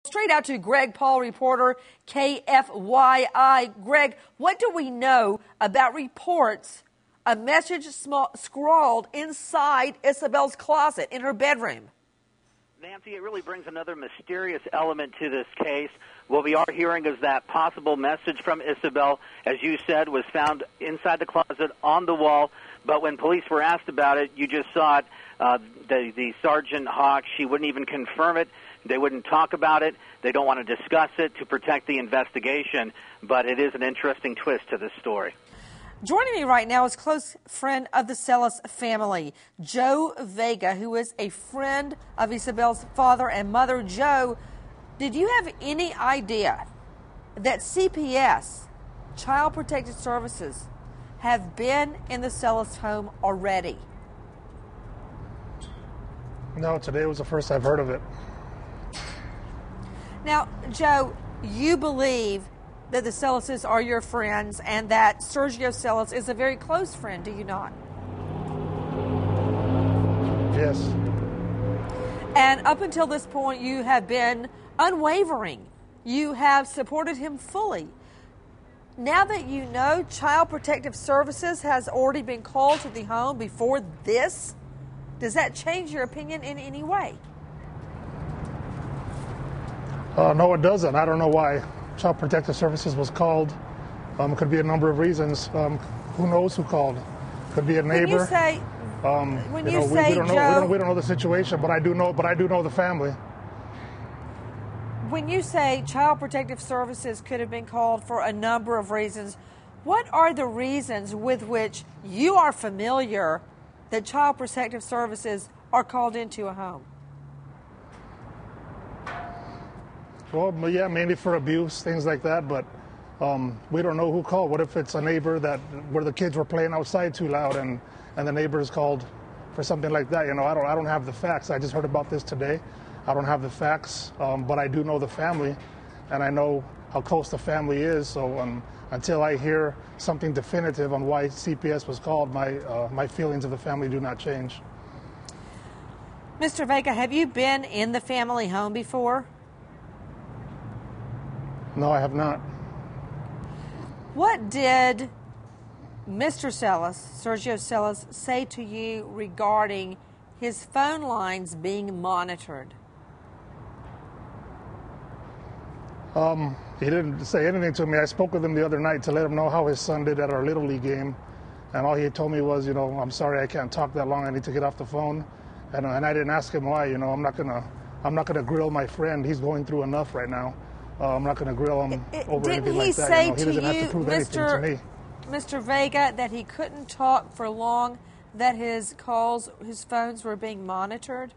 Straight out to Greg Paul, reporter KFYI. Greg, what do we know about reports a message scrawled inside Isabel's closet in her bedroom? Nancy, it really brings another mysterious element to this case. What we are hearing is that possible message from Isabel, as you said, was found inside the closet on the wall. But when police were asked about it, you just saw it. The Sergeant Hawk, she wouldn't even confirm it. They wouldn't talk about it. They don't want to discuss it to protect the investigation. But it is an interesting twist to this story. Joining me right now is a close friend of the Celis family, Joe Vega, who is a friend of Isabel's father and mother. Joe, did you have any idea that CPS, Child Protective Services, have been in the Celis home already? No, today was the first I've heard of it. Now, Joe, you believe that the Celises are your friends and that Sergio Celis is a very close friend, do you not? Yes. And up until this point, you have been unwavering. You have supported him fully. Now that you know Child Protective Services has already been called to the home before this, does that change your opinion in any way? No, it doesn't. I don't know why Child Protective Services was called. Could be a number of reasons. Who knows who called? Could be a neighbor. When you say, Joe, we don't know the situation, but I do know the family. When you say Child Protective Services could have been called for a number of reasons, what are the reasons with which you are familiar that Child Protective Services are called into a home? Well, yeah, mainly for abuse, things like that, but we don't know who called. What if it's a neighbor where the kids were playing outside too loud and the neighbors called for something like that? You know, I don't have the facts. I just heard about this today. I don't have the facts, but I do know the family, and I know how close the family is. So until I hear something definitive on why CPS was called, my feelings of the family do not change. Mr. Vega, have you been in the family home before? No, I have not. What did Mr. Celis, Sergio Celis, say to you regarding his phone lines being monitored? He didn't say anything to me. I spoke with him the other night to let him know how his son did at our Little League game. And all he told me was, I'm sorry, I can't talk that long. I need to get off the phone. And I didn't ask him why. I'm not gonna grill my friend. He's going through enough right now. I'm not going to grill him over anything like that. Didn't he say to you, Mr. Vega, that he couldn't talk for long, that his phones were being monitored?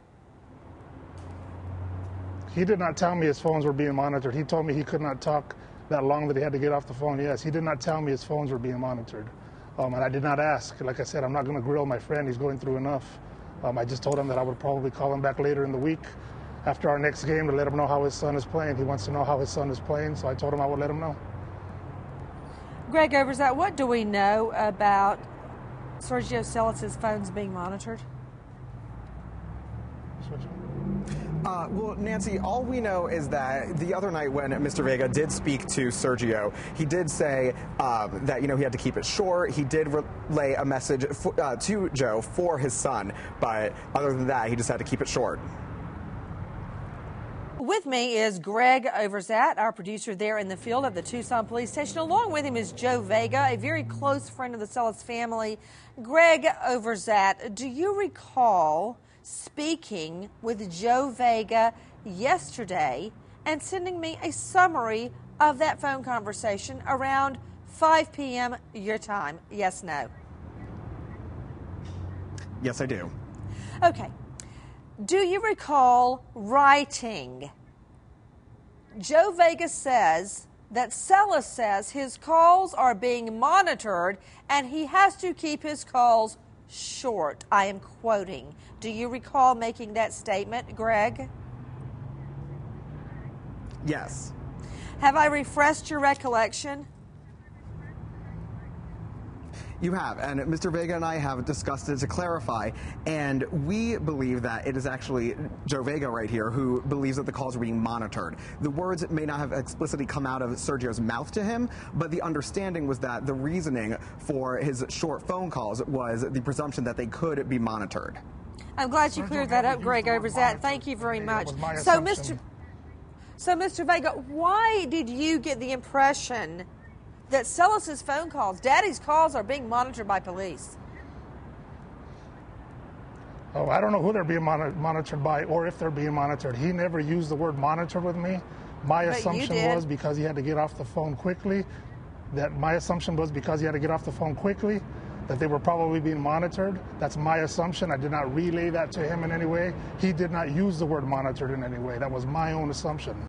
He did not tell me his phones were being monitored. He told me he could not talk that long, that he had to get off the phone. Yes, he did not tell me his phones were being monitored. And I did not ask. Like I said, I'm not going to grill my friend. He's going through enough. I just told him that I would probably call him back later in the week after our next game to let him know how his son is playing. He wants to know how his son is playing, so I told him I would let him know. Greg Overzat, what do we know about Sergio Celis' phones being monitored? Well, Nancy, all we know is that the other night when Mr. Vega did speak to Sergio, he did say that, he had to keep it short. He did relay a message to Joe for his son, but other than that, he just had to keep it short. With me is Greg Overzat, our producer there in the field of the Tucson Police Station. Along with him is Joe Vega, a very close friend of the Celis family. Greg Overzat, do you recall speaking with Joe Vega yesterday and sending me a summary of that phone conversation around 5 p.m. your time? Yes, no? Yes, I do. Okay. Do you recall writing? Joe Vega says that Celis says his calls are being monitored and he has to keep his calls short. I am quoting. Do you recall making that statement, Greg? Yes. Have I refreshed your recollection? You have, and Mr. Vega and I have discussed it to clarify, and we believe that it is actually Joe Vega right here who believes that the calls are being monitored. The words may not have explicitly come out of Sergio's mouth to him, but the understanding was that the reasoning for his short phone calls was the presumption that they could be monitored. I'm glad you cleared that up, Greg Overzat. Thank you very much. So, Mr. Vega, why did you get the impression that Celis' phone calls, Daddy's calls, are being monitored by police? Oh, I don't know who they're being monitored by or if they're being monitored. He never used the word monitor with me. My assumption was because he had to get off the phone quickly, that they were probably being monitored. That's my assumption. I did not relay that to him in any way. He did not use the word monitored in any way. That was my own assumption.